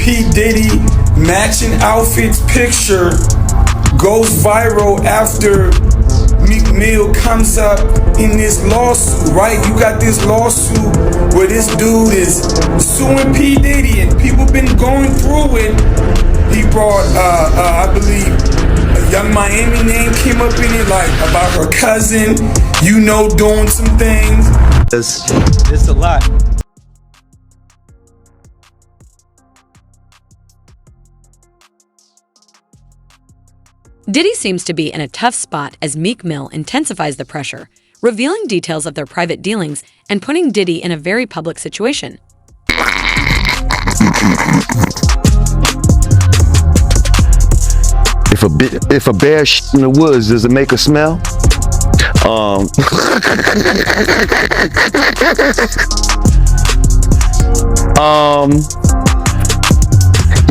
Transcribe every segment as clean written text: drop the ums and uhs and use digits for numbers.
P. Diddy matching outfits picture goes viral after Meek Mill comes up in this lawsuit, right? You got this lawsuit where this dude is suing P. Diddy and people been going through it. He brought, I believe, a Young Miami name came up in it, like about her cousin, doing some things. It's a lot. Diddy seems to be in a tough spot as Meek Mill intensifies the pressure, revealing details of their private dealings and putting Diddy in a very public situation. If a bear in the woods, does it make a smell?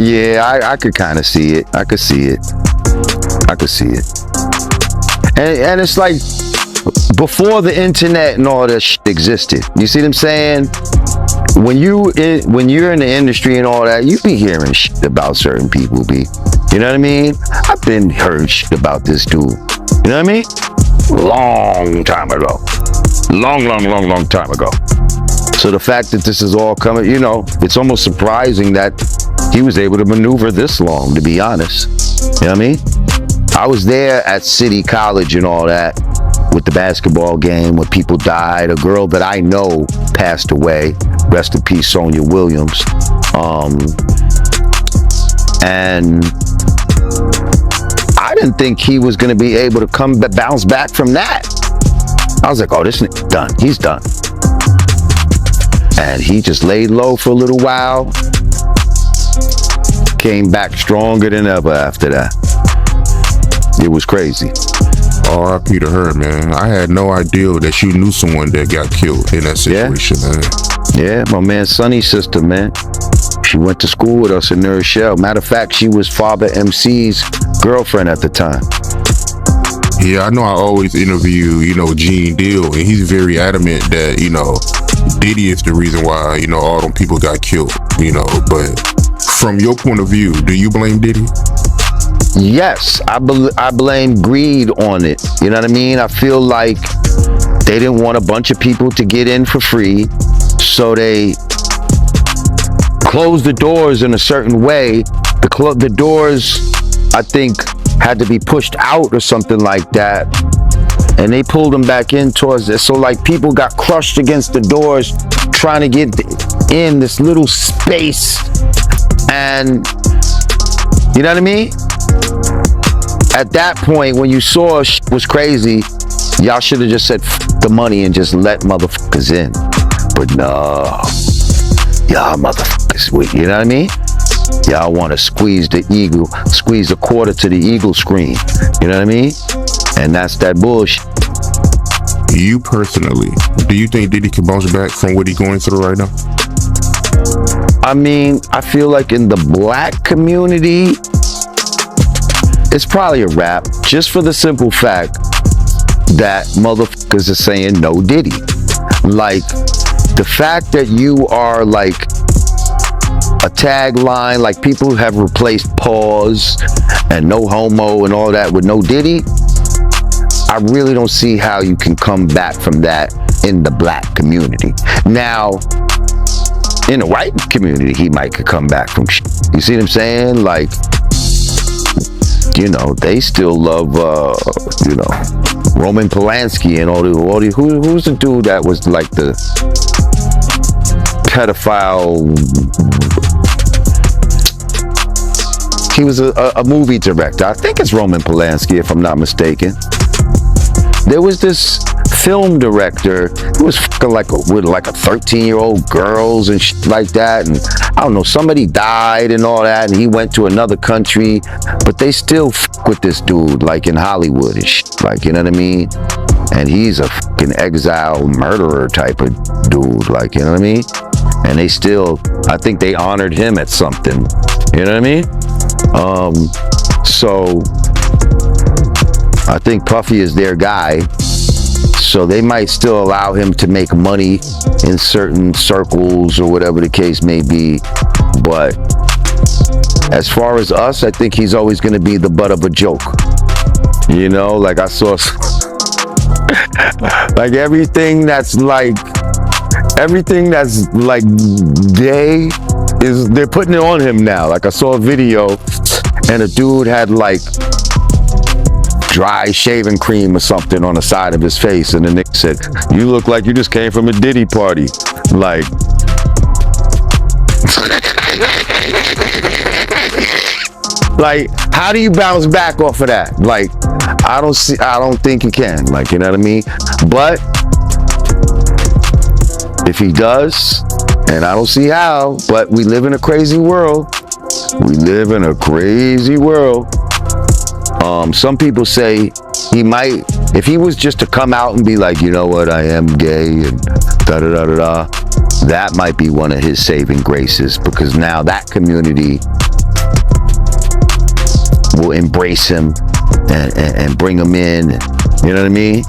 Yeah, I could kind of see it. I could see it. And it's like before the internet and all that shit existed. You see what I'm saying? When you're in the industry and all that, you be hearing shit about certain people, B. You know what I mean? I've been heard shit about this dude. You know what I mean? Long time ago. Long time ago. So the fact that this is all coming, it's almost surprising that he was able to maneuver this long, to be honest. You know what I mean? I was there at City College and all that with the basketball game when people died. A girl that I know passed away. Rest in peace, Sonia Williams. And I didn't think he was going to be able to bounce back from that. I was like, oh, this nigga's done. He's done. And he just laid low for a little while. Came back stronger than ever after that. It was crazy. R.I.P. to her, man. I had no idea that you knew someone that got killed in that situation, man. Yeah, my man Sonny's sister, man. She went to school with us in New Rochelle. Matter of fact, she was Father MC's girlfriend at the time. Yeah, I know I always interview, Gene Deal, and he's very adamant that, Diddy is the reason why, all them people got killed, but from your point of view, do you blame Diddy? Yes, I blame greed on it. You know what I mean? I feel like they didn't want a bunch of people to get in for free, so they closed the doors in a certain way. The doors, I think, had to be pushed out or something like that, and they pulled them back in towards it. So like people got crushed against the doors trying to get in this little space, and you know what I mean? At that point, when you saw shit was crazy, y'all should have just said F the money and just let motherfuckers in. But no, y'all motherfuckers, you know what I mean? Y'all want to squeeze a quarter to the eagle screen. You know what I mean? And that's that bullshit. You personally, do you think Diddy can bounce back from what he's going through right now? I mean, I feel like in the black community, it's probably a wrap, just for the simple fact that motherfuckers are saying no Diddy. Like, the fact that you are like a tagline, like people have replaced pause and no homo and all that with no Diddy, I really don't see how you can come back from that in the black community. Now, in the white community, he might could come back from shit. You see what I'm saying? Like, they still love, Roman Polanski and all the who's the dude that was like the pedophile? He was a movie director. I think it's Roman Polanski, if I'm not mistaken. There was this film director who was fucking with a 13-year-old girls and shit like that, and I don't know, somebody died and all that, and he went to another country, but they still fuck with this dude, like in Hollywood and shit, like, you know what I mean? And he's a fucking exile murderer type of dude, like, you know what I mean? And they still, I think they honored him at something, you know what I mean? So I think Puffy is their guy. So they might still allow him to make money in certain circles or whatever the case may be. But as far as us, I think he's always going to be the butt of a joke. You know, like I saw, like everything that's like gay is, they're putting it on him now. Like I saw a video and a dude had like dry shaving cream or something on the side of his face, and the nigga said, "You look like you just came from a Diddy party." Like, like, how do you bounce back off of that? Like, I don't think you can. Like, you know what I mean? But if he does, and I don't see how, but we live in a crazy world. We live in a crazy world. Some people say he might, if he was just to come out and be like, you know what, I am gay and da-da-da-da-da, that might be one of his saving graces, because now that community will embrace him and bring him in. You know what I mean?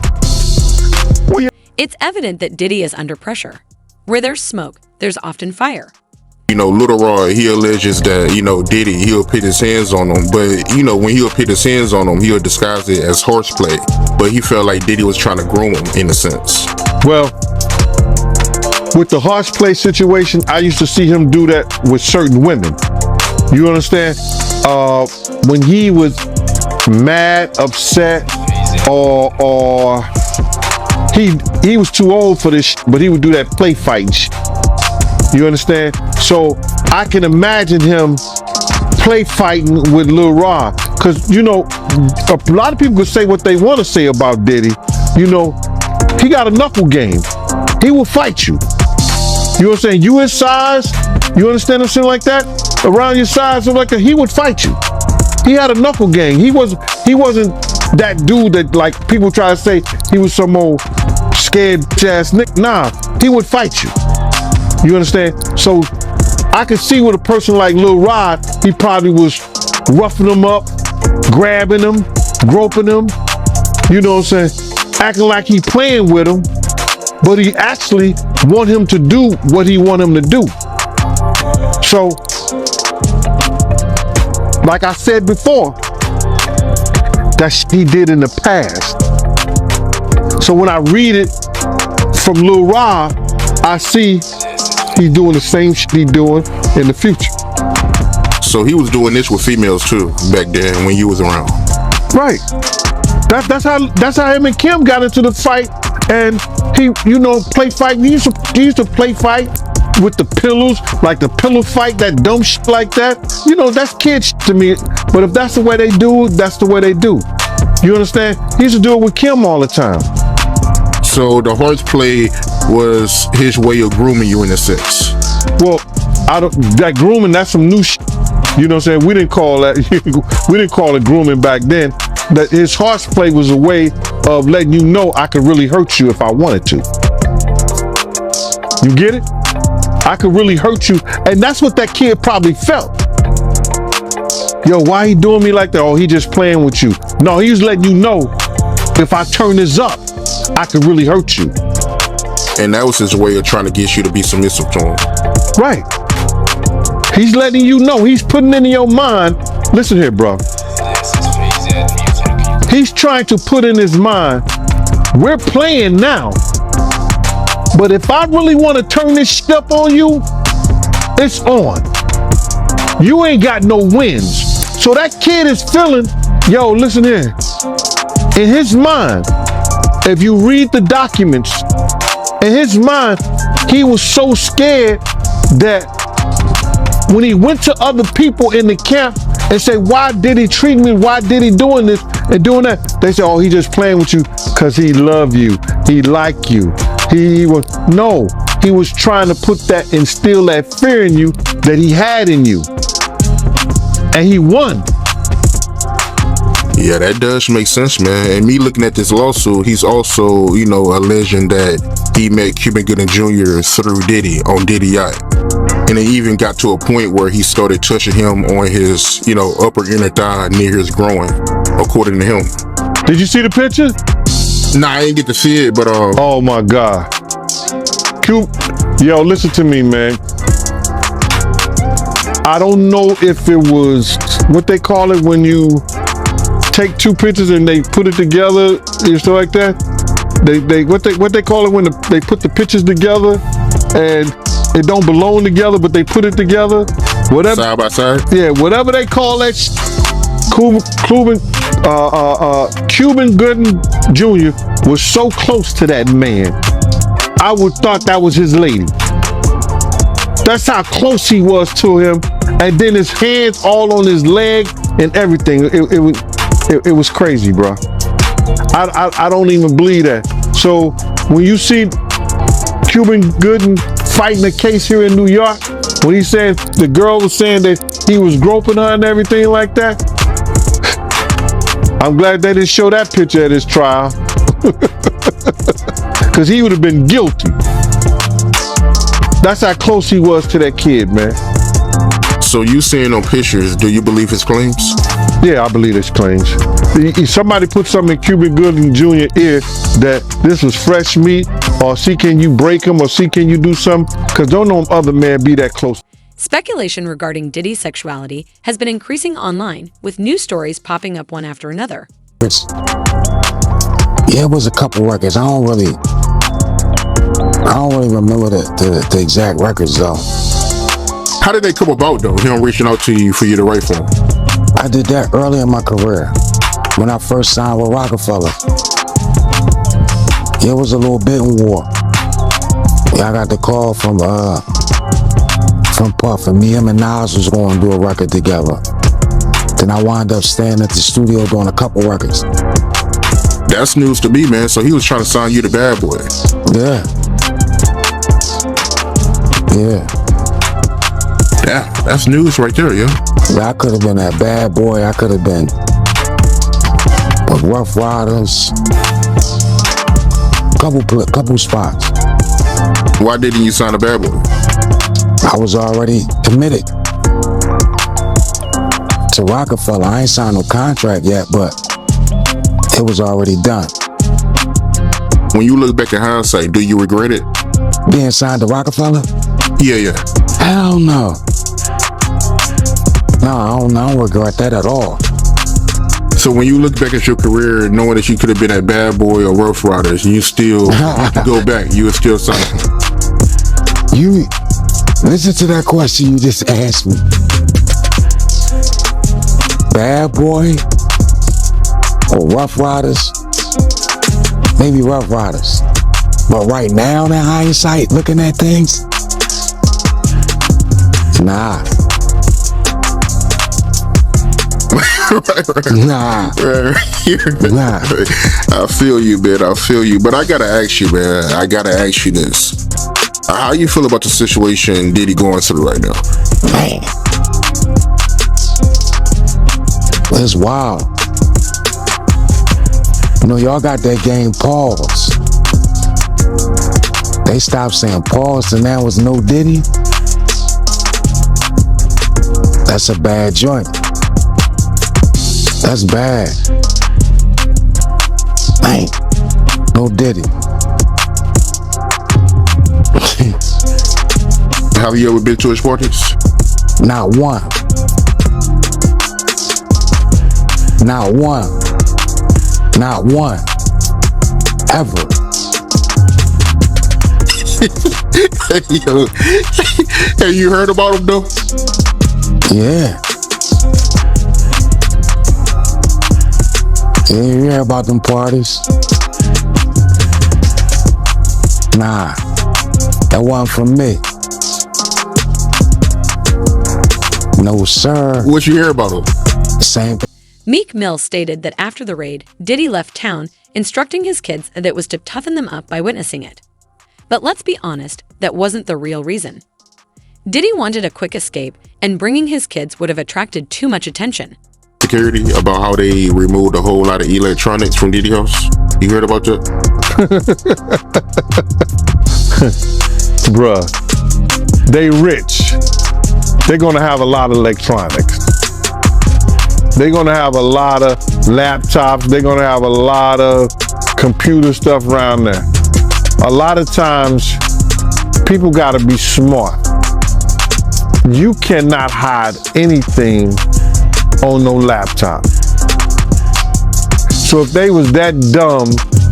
It's evident that Diddy is under pressure. Where there's smoke, there's often fire. You know, Little Roy, he alleges that, you know, Diddy, he'll put his hands on him. But, you know, when he'll put his hands on him, he'll disguise it as horseplay. But he felt like Diddy was trying to groom him, in a sense. Well, with the horseplay situation, I used to see him do that with certain women. You understand? When he was mad, upset, or he was too old for this, but he would do that play fighting shit. You understand? So I can imagine him play fighting with Lil Rod, because, you know, a lot of people could say what they want to say about Diddy. You know, he got a knuckle game. He will fight you. You know what I'm saying? You his size, you understand something like that? Around your size, something like that, he would fight you. He had a knuckle game. He wasn't that dude that, like, people try to say he was some old scared ass nigga. Nah, he would fight you. You understand? So I could see with a person like Lil Rod, he probably was roughing him up, grabbing him, groping him, you know what I'm saying? Acting like he playing with him, but he actually want him to do what he want him to do. So, like I said before, that shit he did in the past. So when I read it from Lil Rod, I see he's doing the same shit he's doing in the future. So he was doing this with females too back then when you was around. Right. That's how him and Kim got into the fight, and he, you know, play fight. He used to play fight with the pillows, like the pillow fight, that dumb shit like that. You know, that's kid shit to me. But if that's the way they do, that's the way they do. You understand? He used to do it with Kim all the time. So the horseplay was his way of grooming you, in a sense. Well, that grooming, that's some new shit. You know what I'm saying? We didn't call that, we didn't call it grooming back then. That his horseplay was a way of letting you know I could really hurt you if I wanted to. You get it? I could really hurt you. And that's what that kid probably felt. Yo, why he doing me like that? Oh, he just playing with you. No, he was letting you know, if I turn this up, I could really hurt you. And that was his way of trying to get you to be submissive to him. Right. He's letting you know. He's putting in your mind. Listen here, bro. He's trying to put in his mind, we're playing now, but if I really want to turn this shit up on you, it's on. You ain't got no wins. So that kid is feeling, yo, listen here. In his mind, if you read the documents, in his mind, he was so scared that when he went to other people in the camp and said, why did he treat me? Why did he doing this and doing that? They said, oh, he just playing with you because he love you. He like you. He was, no, he was trying to put that, instill that fear in you that he had in you. And he won. Yeah, that does make sense, man. And me looking at this lawsuit, he's also, you know, alleging that he met Cuban Gooding Jr. through Diddy on Diddy Yacht. And it even got to a point where he started touching him on his, you know, upper inner thigh near his groin, according to him. Did you see the picture? Nah, I didn't get to see it, but oh my God. Yo, listen to me, man. I don't know if it was what they call it when you take two pictures and they put it together, and stuff like that. What they call it when they put the pictures together and it don't belong together, but they put it together. Whatever. Side by side. Yeah, whatever they call that. Cuban Gooding Jr. was so close to that man. I would thought that was his lady. That's how close he was to him. And then his hands all on his leg and everything. It was crazy, bro. I don't even believe that. So when you see Cuban Gooding fighting a case here in New York, when he said the girl was saying that he was groping her and everything like that, I'm glad they didn't show that picture at his trial. Because he would have been guilty. That's how close he was to that kid, man. So you seeing on pictures, do you believe his claims? Yeah, I believe his claims. Somebody put something in Cuban Gooding Jr. ear that this was fresh meat, or see can you break him, or see can you do something? Because don't no other man be that close. Speculation regarding Diddy's sexuality has been increasing online, with news stories popping up one after another. Yeah, it was a couple records. I don't really remember the exact records though. How did they come about though? Him reaching out to you for you to write for him? I did that early in my career when I first signed with Rockefeller. It was a little bidding war. Yeah, I got the call from Puff, and me, him, and Nas was going to do a record together. Then I wound up staying at the studio doing a couple records. That's news to me, man. So he was trying to sign you to Bad Boy. Yeah. Yeah, that's news right there, yeah. Yeah, I could have been that Bad Boy. I could have been with Rough Riders. Couple spots. Why didn't you sign a Bad Boy? I was already committed to Rockefeller. I ain't signed no contract yet, but it was already done. When you look back in hindsight, do you regret it? Being signed to Rockefeller? Yeah. Hell no. No, I don't regret that at all. So when you look back at your career, knowing that you could have been at Bad Boy or Rough Riders, you still go back, you would still sign. You listen to that question you just asked me. Bad Boy or Rough Riders? Maybe Rough Riders. But right now, in hindsight, looking at things, nah. Right. Nah. Nah. I feel you, man. I feel you. But I gotta ask you, man. I gotta ask you this. How you feel about the situation Diddy going through right now? Man. It's wild. You know, y'all got that game pause. They stopped saying pause and now it's no Diddy. That's a bad joint. That's bad. Man, no Diddy. Have you ever been to his parties? Not one. Not one. Not one. Ever. Yo, have you heard about him though? Yeah. Yeah, you hear about them parties? Nah, that wasn't for me. No, sir. What you hear about him? Same thing. Meek Mill stated that after the raid, Diddy left town, instructing his kids that it was to toughen them up by witnessing it. But let's be honest, that wasn't the real reason. Diddy wanted a quick escape, and bringing his kids would have attracted too much attention. Security about how they removed a whole lot of electronics from Diddy house. You heard about that? Bruh, they rich. They're gonna have a lot of electronics. They're gonna have a lot of laptops. They're gonna have a lot of computer stuff around there. A lot of times, people gotta be smart. you cannot hide anything on no laptop. So if they was that dumb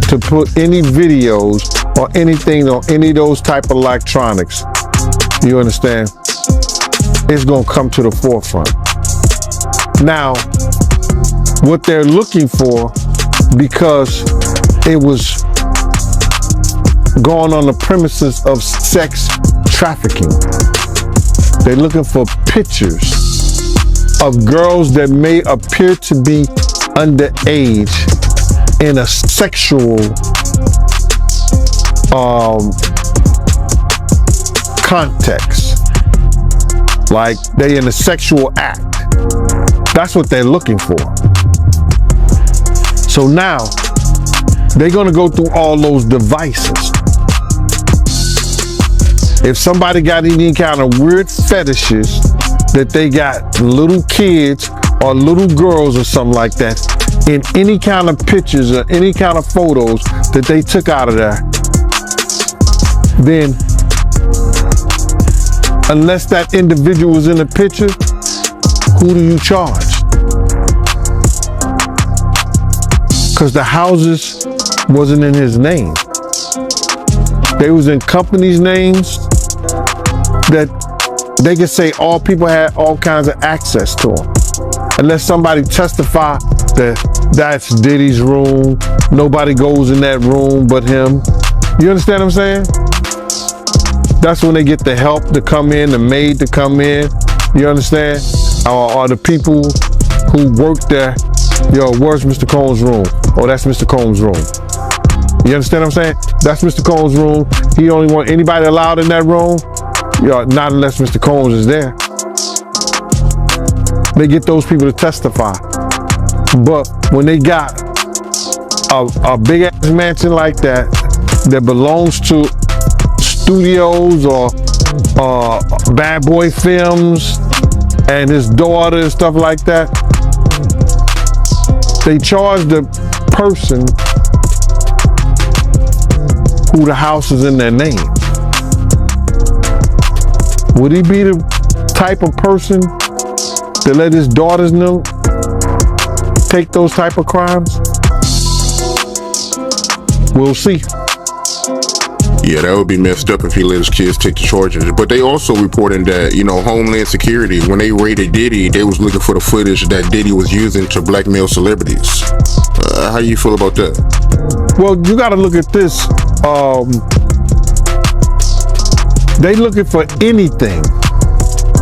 to put any videos or anything on any of those type of electronics, you understand, it's gonna come to the forefront. Now, what they're looking for, because it was going on the premises of sex trafficking, they're looking for pictures of girls that may appear to be underage in a sexual context, like they in a sexual act. That's what they're looking for. So now they're gonna go through all those devices. If somebody got any kind of weird fetishes that they got little kids or little girls or something like that in any kind of pictures or any kind of photos that they took out of there, then unless that individual was in the picture, who do you charge? Because the houses wasn't in his name. They was in companies' names that they could say all people had all kinds of access to them. Unless somebody testify that that's Diddy's room, nobody goes in that room but him. You understand what I'm saying? That's when they get the help to come in, the maid to come in. You understand? Or the people who work there. Yo, where's Mr. Combs' room? Oh, that's Mr. Combs' room. You understand what I'm saying? That's Mr. Combs' room. He only want anybody allowed in that room. Yo, not unless Mr. Combs is there. They get those people to testify. But when they got a big ass mansion like that belongs to studios or Bad Boy Films and his daughter and stuff like that, they charge the person who the house is in their name. Would he be the type of person to let his daughters know take those type of crimes? We'll see. Yeah, that would be messed up if he let his kids take the charges. But they also reporting that, Homeland Security, when they raided Diddy, they was looking for the footage that Diddy was using to blackmail celebrities. How do you feel about that? Well, you got to look at this. They looking for anything.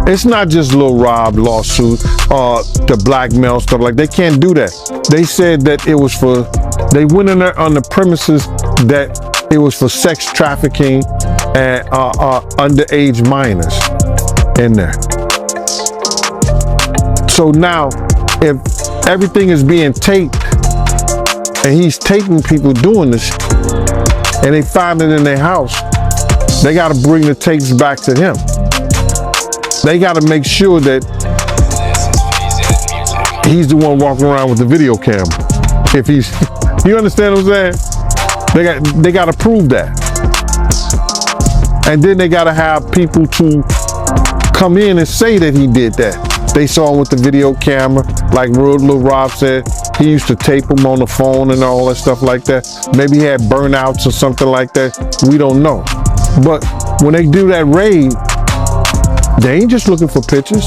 It's not just Lil Rob lawsuit to blackmail stuff like they can't do that. They said that it was for, they went in there on the premises that it was for sex trafficking and underage minors in there. So now, if everything is being taped and he's taping people doing this and they find it in their house, they got to bring the tapes back to him. They got to make sure that he's the one walking around with the video camera. If he's, you understand what I'm saying? They got to prove that. And then they got to have people to come in and say that he did that. They saw him with the video camera, like Lil Rob said. He used to tape him on the phone and all that stuff like that. Maybe he had burnouts or something like that. We don't know. But when they do that raid, they ain't just looking for pictures.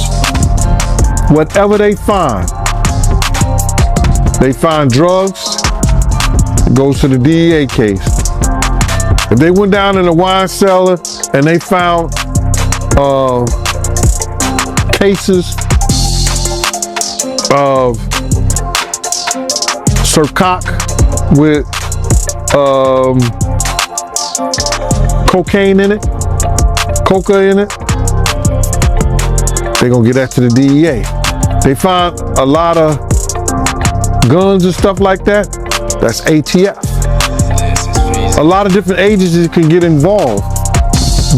Whatever they find drugs, it goes to the DEA case. If they went down in a wine cellar and they found cases of Surcock with cocaine in it, coca in it, they're gonna get that to the DEA. They found a lot of guns and stuff like that, that's ATF. A lot of different agencies can get involved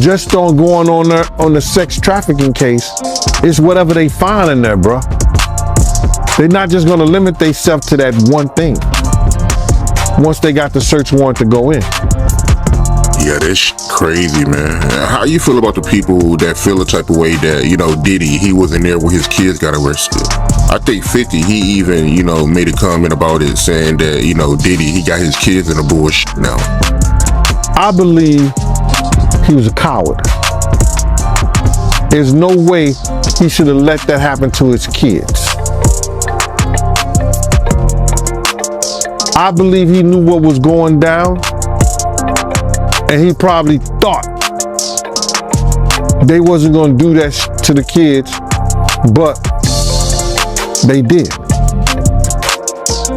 just on going on there on the sex trafficking case. It's whatever they find in there, bro. They're not just gonna limit themselves to that one thing once they got the search warrant to go in. Yeah, that's crazy, man. How you feel about the people that feel the type of way that, Diddy, he wasn't there when his kids got arrested? I think 50, he even, made a comment about it saying that, Diddy, he got his kids in the bullshit now. I believe he was a coward. There's no way he should have let that happen to his kids. I believe he knew what was going down, and he probably thought they wasn't going to do that to the kids, but they did.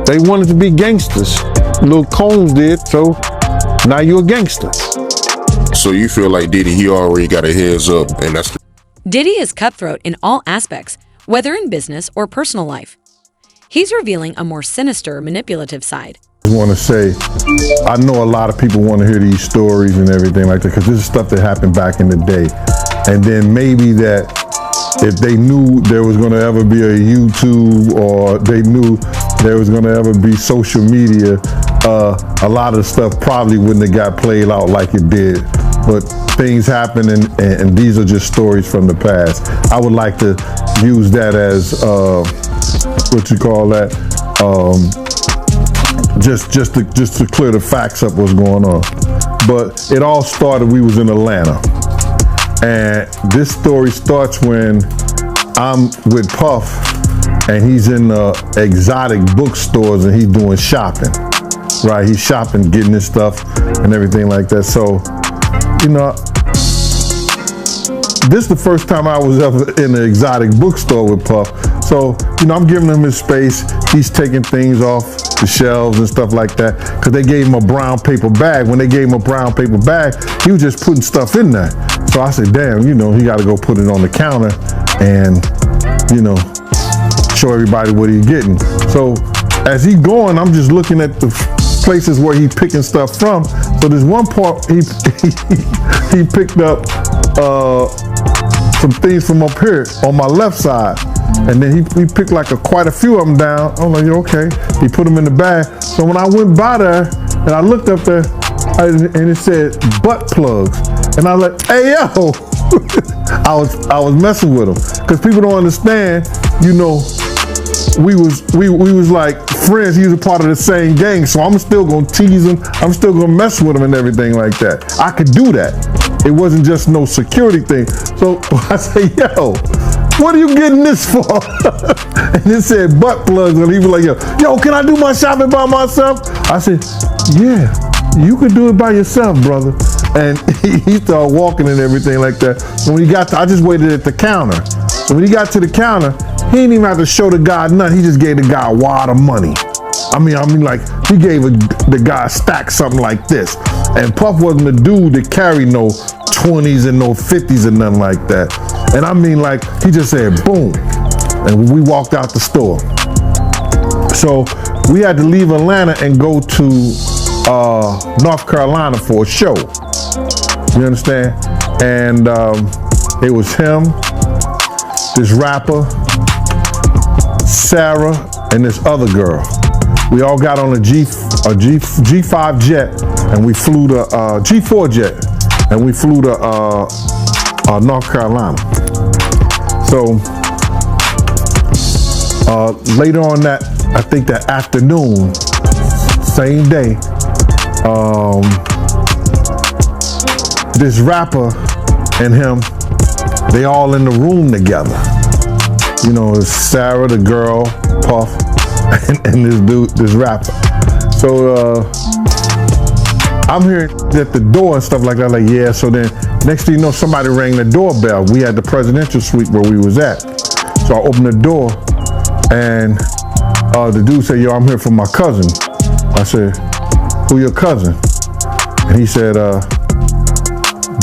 They wanted to be gangsters. Lil Combs did, so now you're a gangster. So you feel like Diddy, he already got a heads up, and that's... Diddy is cutthroat in all aspects, whether in business or personal life. He's revealing a more sinister, manipulative side. I want to say, I know a lot of people want to hear these stories and everything like that, because this is stuff that happened back in the day. And then maybe that if they knew there was going to ever be a YouTube, or they knew there was going to ever be social media, a lot of stuff probably wouldn't have got played out like it did. But things happen, and these are just stories from the past. I would like to use that as, what you call that, just to clear the facts up what's going on. But it all started, we was in Atlanta. And this story starts when I'm with Puff, and he's in exotic bookstores, and he's doing shopping. Right, he's shopping, getting his stuff and everything like that. So, this is the first time I was ever in an exotic bookstore with Puff. So, I'm giving him his space. He's taking things off the shelves and stuff like that, because they gave him a brown paper bag. When they gave him a brown paper bag, he was just putting stuff in there. So I said, damn, he got to go put it on the counter and, show everybody what he's getting. So as he's going, I'm just looking at the places where he's picking stuff from. So there's one part he picked up some things from up here on my left side, and then he picked like quite a few of them down. I'm like, okay. He put them in the bag. So when I went by there and I looked up there, and it said butt plugs, and I was like, hey yo, I was messing with him, because people don't understand. We was like friends. He was a part of the same gang, so I'm still gonna tease him. I'm still gonna mess with him and everything like that. I could do that. It wasn't just no security thing. So I say, yo, what are you getting this for? And it said butt plugs, and he was like, yo, can I do my shopping by myself? I said, yeah, you can do it by yourself, brother. And he started walking and everything like that. So when he got I just waited at the counter. So when he got to the counter, he didn't even have to show the guy nothing. He just gave the guy a wad of money. I mean, like, he gave the guy a stack, something like this. And Puff wasn't the dude that carried no 20s and no 50s and nothing like that. And I mean, like, he just said, boom. And we walked out the store. So we had to leave Atlanta and go to North Carolina for a show. You understand? And it was him, this rapper, Sarah, and this other girl. We all got on a G5 jet, and we flew to G4 jet, and we flew to North Carolina. So later on that, I think that afternoon, same day, this rapper and him, they all in the room together. It's Sarah, the girl, Puff, and this dude, this rapper. So I'm hearing at the door and stuff like that, like, yeah. So then next thing you know, somebody rang the doorbell. We had the presidential suite where we was at. So I opened the door, and the dude said, yo, I'm here for my cousin. I said, who your cousin? And he said,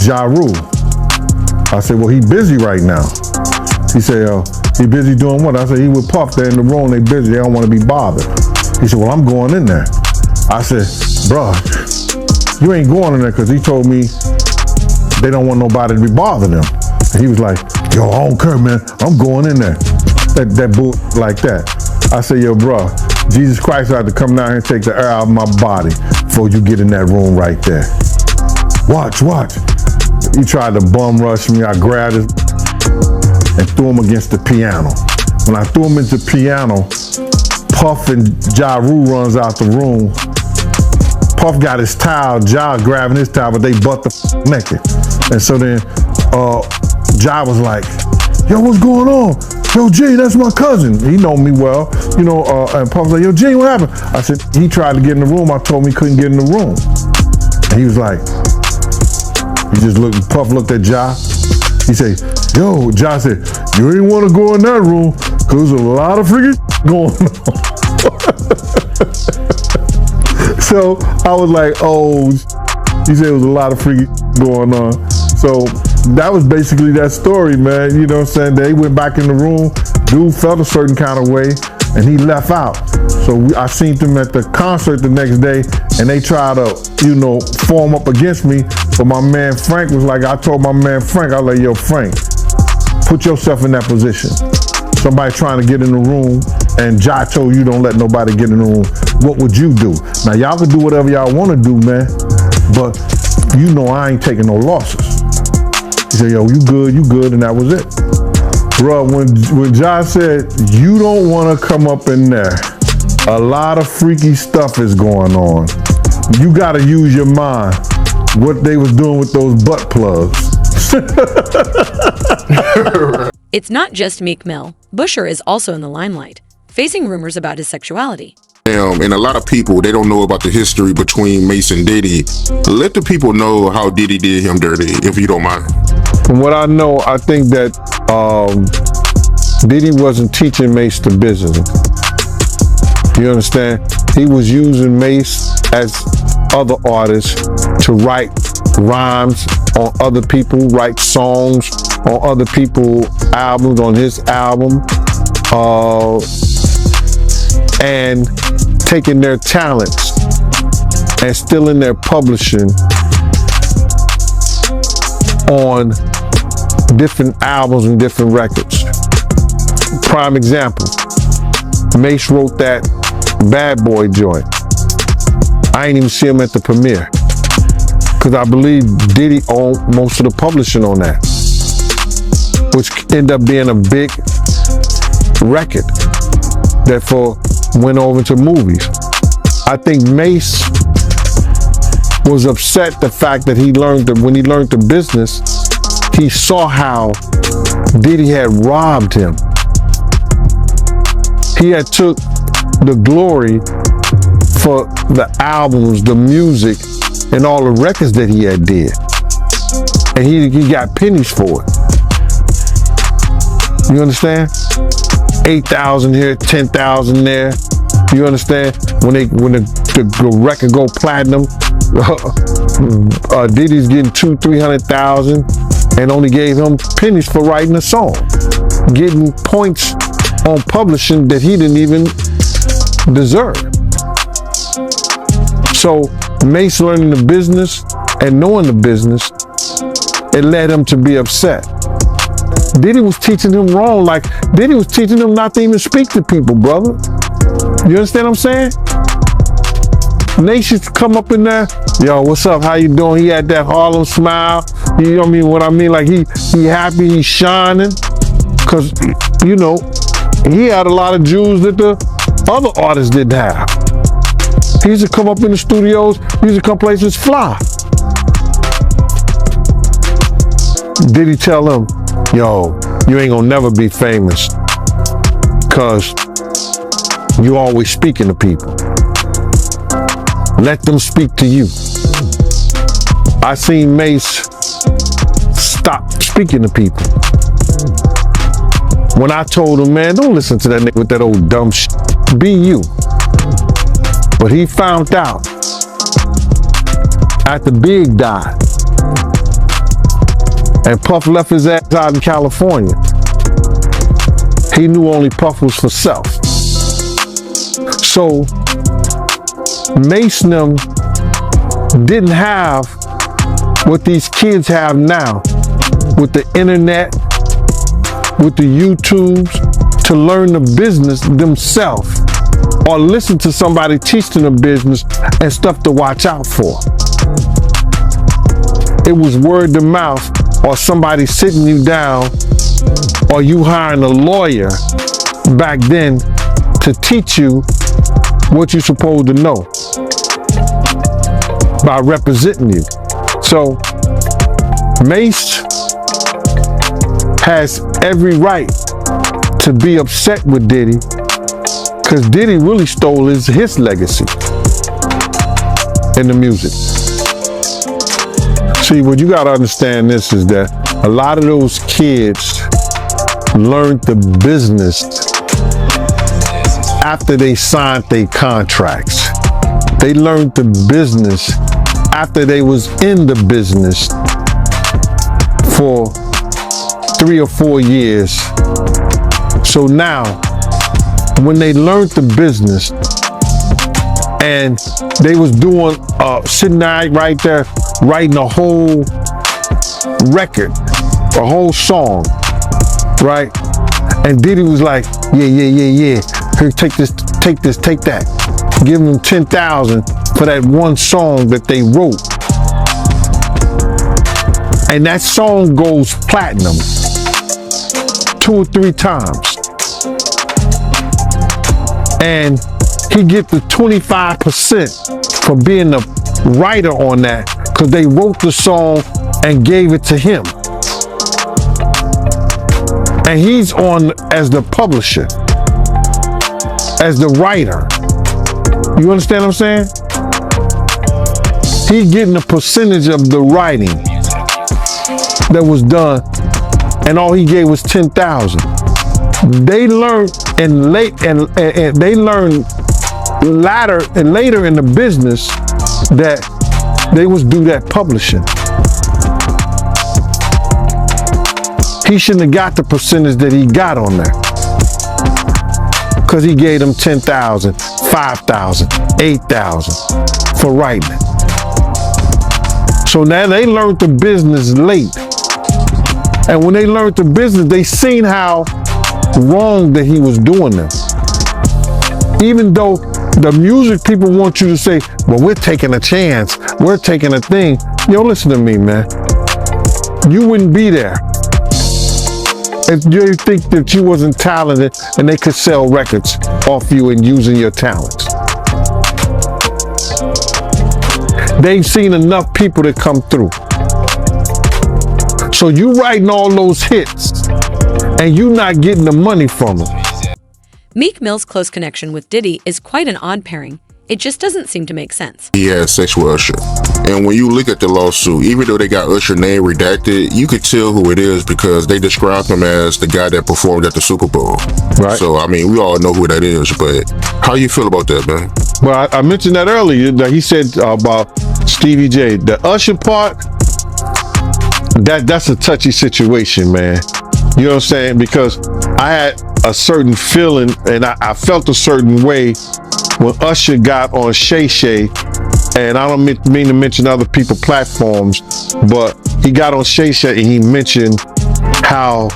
Ja Rule. I said, well, he busy right now. He said, he busy doing what? I said, he with Puff. They're in the room, they busy, they don't want to be bothered. He said, well, I'm going in there. I said, bruh, you ain't going in there, because he told me they don't want nobody to be bothering them. And he was like, yo, I don't care, man, I'm going in there. That bull like that. I said, yo, bruh, Jesus Christ had to come down here and take the air out of my body before you get in that room right there. watch. He tried to bum rush me. I grabbed him and threw him against the piano. When I threw him into the piano, Puff and Ja Rule runs out the room. Puff got his towel, Ja grabbing his towel, but they butt the naked. And so then Ja was like, yo, what's going on? Yo, G, that's my cousin. He know me well, and Puff was like, yo, G, what happened? I said, he tried to get in the room. I told him he couldn't get in the room. And he was like, Puff looked at Ja. He said, yo, Ja said, you ain't want to go in that room because there's a lot of freaking going on. So I was like, oh, he said it was a lot of freaking going on. So that was basically that story, man. You know what I'm saying? They went back in the room. Dude felt a certain kind of way, and he left out. So I seen them at the concert the next day, and they tried to, form up against me. But my man Frank was like, I told my man Frank, I was like, yo, Frank, put yourself in that position. Somebody trying to get in the room, and Ja told you don't let nobody get in the room. What would you do? Now, y'all can do whatever y'all want to do, man, but I ain't taking no losses. He said, yo, you good, and that was it. Bro, when Ja said, you don't want to come up in there, a lot of freaky stuff is going on. You got to use your mind. What they was doing with those butt plugs. It's not just Meek Mill. Busher is also in the limelight, facing rumors about his sexuality. And a lot of people, they don't know about the history between Mace and Diddy. Let the people know how Diddy did him dirty, if you don't mind. From what I know, I think that Diddy wasn't teaching Mace the business. You understand? He was using Mace as other artists to write rhymes on other people, write songs on other people's albums, on his album, and taking their talents and stealing their publishing on different albums and different records. Prime example, Mace wrote that Bad Boy joint. I ain't even see him at the premiere because I believe Diddy owned most of the publishing on that, which ended up being a big record that went over to movies. I think Mace was upset the fact that when he learned the business, he saw how Diddy had robbed him. He had took the glory for the albums, the music, and all the records that he had did. And he got pennies for it. You understand? 8,000 here, 10,000 there. You understand? When the record go platinum, Diddy's getting 200,000-300,000 and only gave him pennies for writing a song, getting points on publishing that he didn't even deserve. So Mace learning the business and knowing the business, it led him to be upset. Diddy was teaching him wrong. Like Diddy was teaching him not to even speak to people, brother. You understand what I'm saying? Nation come up in there, yo, what's up? How you doing? He had that Harlem smile. You know what I mean? Like he happy, he's shining. Cause he had a lot of jewels that the other artists didn't have. He used to come up in the studios, he used to come places fly. Diddy tell him, yo, you ain't gonna never be famous cause you always speaking to people. Let them speak to you. I seen Mace stop speaking to people. When I told him, man, don't listen to that nigga with that old dumb shit. Be you. But he found out after Big died and Puff left his ass out in California. He knew only Puff was for self. So Mace and them didn't have what these kids have now with the internet, with the YouTubes, to learn the business themselves or listen to somebody teach them the business and stuff to watch out for. it was word of mouth, or somebody sitting you down, or you hiring a lawyer back then to teach you what you're supposed to know by representing you. So Mace has every right to be upset with Diddy, because Diddy really stole his legacy in the music. See, what you gotta understand this is that a lot of those kids learned the business after they signed their contracts. They learned the business after they was in the business for 3 or 4 years. So now, when they learned the business and they was doing, sitting right there, writing a whole record, a whole song, right? And Diddy was like, yeah. Here, take this, take that. Give them 10,000 for that one song that they wrote. And that song goes platinum 2 or 3 times. And he get the 25% for being the writer on that, because they wrote the song and gave it to him. And he's on as the publisher, as the writer. You understand what I'm saying? He's getting a percentage of the writing that was done, and all he gave was 10,000. They learned later in the business that they was do that publishing. He shouldn't have got the percentage that he got on there, because he gave them 10,000, 5,000, 8,000 for writing it. So now they learned the business late. And when they learned the business, they seen how wrong that he was doing them. Even though the music people want you to say, well, we're taking a chance, we're taking a thing. Yo, listen to me, man. You wouldn't be there if you think that you wasn't talented and they could sell records off you and using your talents. They've seen enough people to come through. So you writing all those hits and you not getting the money from them. Meek Mill's close connection with Diddy is quite an odd pairing. It just doesn't seem to make sense. He had sex with Usher. And when you look at the lawsuit, even though they got Usher's name redacted, you could tell who it is because they described him as the guy that performed at the Super Bowl. Right. So, I mean, we all know who that is, but how you feel about that, man? Well, I mentioned that earlier, that he said about Stevie J. The Usher part, that's a touchy situation, man. You know what I'm saying? Because I had a certain feeling and I felt a certain way when Usher got on Shay Shay, and I don't mean to mention other people's platforms, but he got on Shay Shay and he mentioned how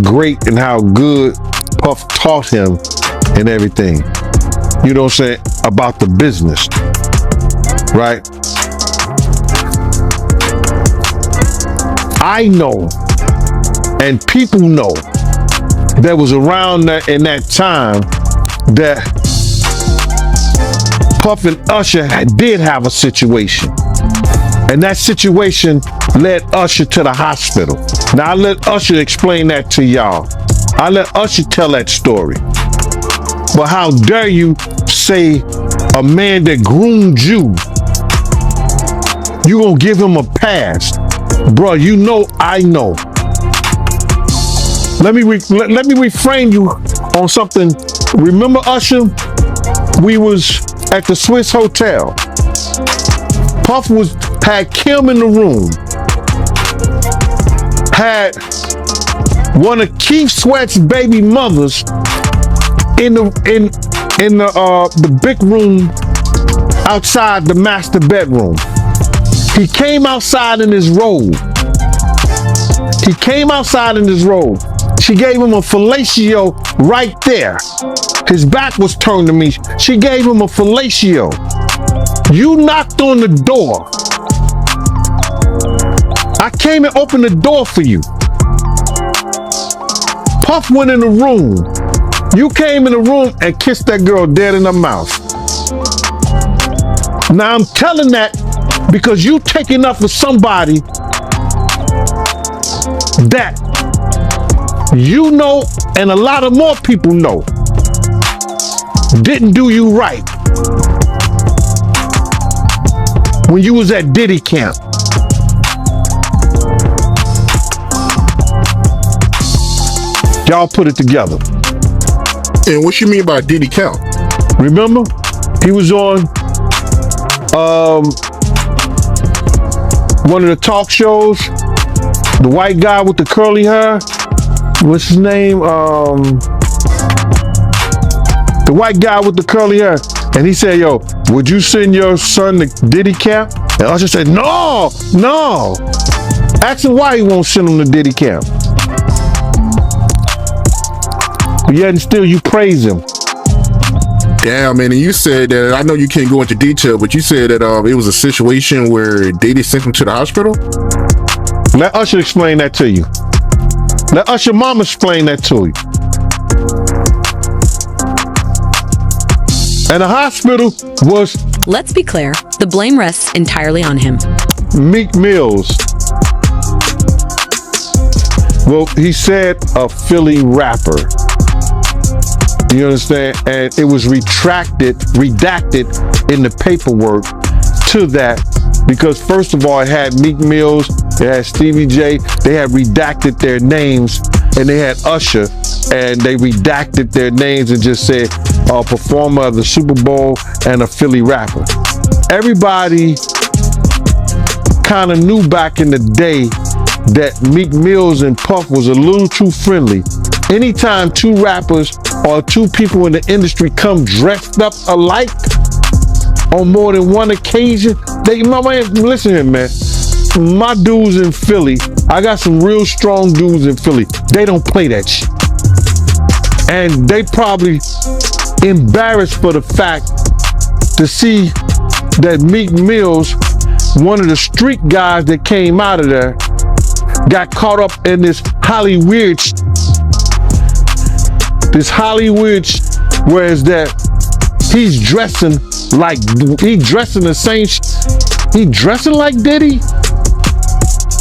great and how good Puff taught him and everything. You know what I'm saying? About the business, right? I know, and people know, that was around that in that time that Puff and Usher did have a situation. And that situation led Usher to the hospital. Now I let Usher explain that to y'all. I let Usher tell that story. But how dare you say a man that groomed you gonna give him a pass? Bro, you know I know. Let me reframe you on something. Remember Usher? We was at the Swiss Hotel. Puff had Kim in the room. Had one of Keith Sweat's baby mothers in the big room outside the master bedroom. He came outside in his robe. She gave him a fellatio right there. His back was turned to me. She gave him a fellatio. You knocked on the door I came and opened the door for you. Puff went in the room. You came in the room and kissed that girl dead in the mouth. Now I'm telling that because you taking up for somebody that you know and a lot of more people know didn't do you right when you was at Diddy camp. Y'all put it together. And what you mean by Diddy count? Remember? He was on one of the talk shows. The white guy with the curly hair. What's his name? The white guy with the curly hair. And he said, yo, would you send your son to Diddy camp? And Usher said, no. Ask him why he won't send him to Diddy camp. But yet and still you praise him. Damn, man, and you said that, I know you can't go into detail, but you said that it was a situation where Diddy sent him to the hospital? Let Usher explain that to you. Let Usher mama explain that to you. And the hospital was... Let's be clear, the blame rests entirely on him. Meek Mills. Well, he said a Philly rapper. You understand? And it was redacted in the paperwork to that because first of all, it had Meek Mills, it had Stevie J, they had redacted their names, and they had Usher, and they redacted their names and just said a performer of the Super Bowl and a Philly rapper. Everybody kind of knew back in the day that Meek Mills and Puff was a little too friendly. Anytime two rappers or two people in the industry come dressed up alike on more than one occasion, listen here, man. My dudes in Philly, I got some real strong dudes in Philly. They don't play that shit. And they probably embarrassed for the fact to see that Meek Mills, one of the street guys that came out of there, got caught up in this Hollywood whereas that he's dressing the same he dressing like Diddy,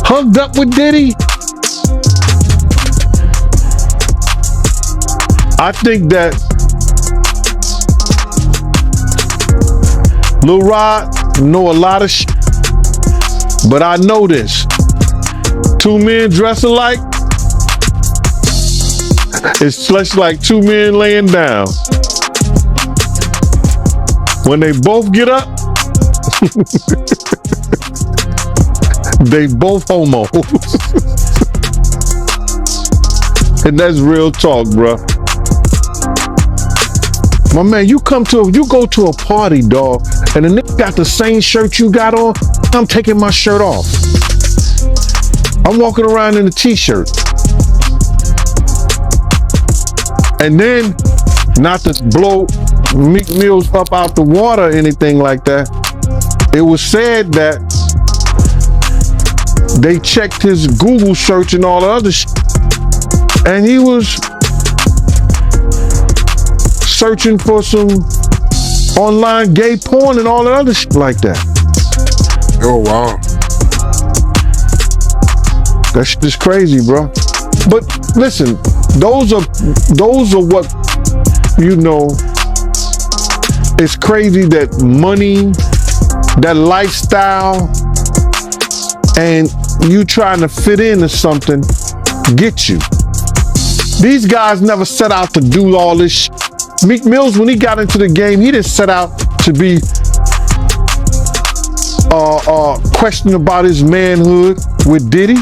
hugged up with Diddy. I think that Lil Rod know a lot of but I know this. Two men dressing alike, it's just like two men laying down. When they both get up, they both homos. And that's real talk, bro. My man, you go to a party, dog, and the nigga got the same shirt you got on, I'm taking my shirt off. I'm walking around in a t-shirt. And then, not to blow Meek Mills up out the water or anything like that, it was said that they checked his Google search and all the other shit, and he was searching for some online gay porn and all the other shit like that. Oh, wow. That shit is crazy, bro. But listen, those are what, you know, it's crazy that money, that lifestyle, and you trying to fit into something get you. These guys never set out to do all this shit. Meek Mills, when he got into the game, he didn't set out to be questioning about his manhood with Diddy.